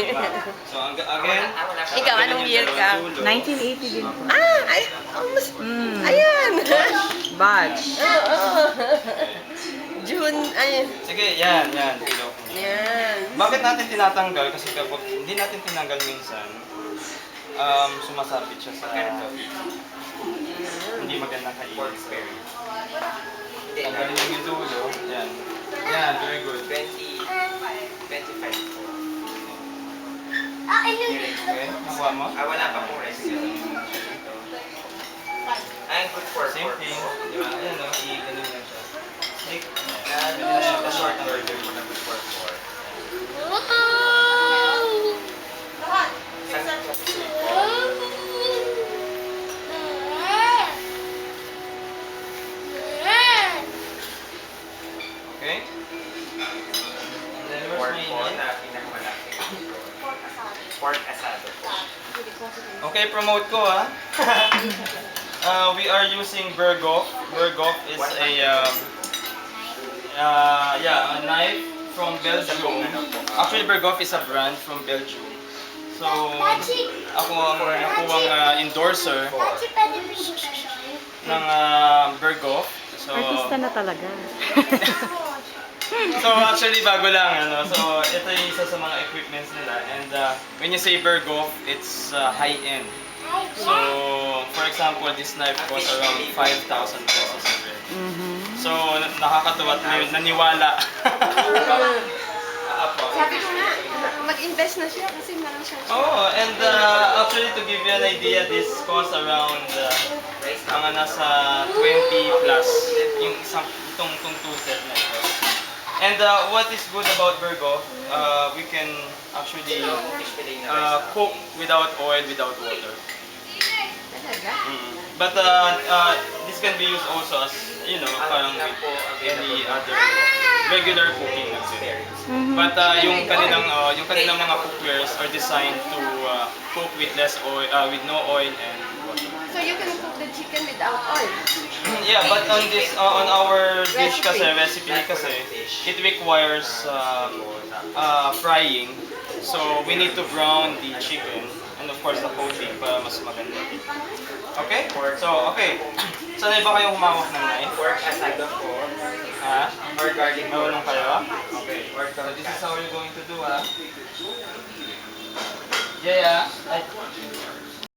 Diba? So, again, Ikaw, anong year ka? 1980 din po. Ay, almost, ayan. Batch. Oo. June, ay, Sige, yan. Pilok. yan. Bakit natin tinatanggal? Kasi kapag hindi natin tinanggal minsan, sumasabit siya sa hindi magandang kainin. Tanggalin lang yung dulo. Yan. Yan, very good. 25 po. Okay, nakuha mo? Wala pa po rest. Ay, good for Same thing. Di ba? Ayan o, i-ganun lang siya. Stick. The short order mo na good for 4. Okay? And then where's my Pork knife? na pinakamalaki. Pork asado po. Okay, promote ko ah. We are using Berghoff. Berghoff is a knife from Belgium. Actually, Berghoff is a brand from Belgium. So, ako ang nakuwang endorser ng Berghoff. So, Artista na talaga. so actually bago lang ano. So ito yung isa sa mga equipments nila and when you say Berghoff, it's high-end. So for example, this knife costs around 5,000 pesos. So nakakatuwa at naniwala. Sabi ko nga, mag-invest na siya kasi meron siya. Oh, and actually to give you an idea, this costs around mga nasa 20 plus yung itong two set na ito. And what is good about Berghoff, we can actually cook without oil, without water. Talaga? But this can be used also as, you know, parang with any other regular cooking. But yung kanilang mga cookwares are designed to cook with less oil, with no oil and water. So you can cook the chicken without oil? Yeah, but on this on our dish kasi recipe kasi it requires frying. So we need to brown the chicken and of course the coating para mas maganda. Okay? So, okay. Sanay ba kayong humawak ng knife? Pork asado po. Ha? Or garlic po. Marunong kayo? Okay. So this is how you're going to do, ha? Yeah.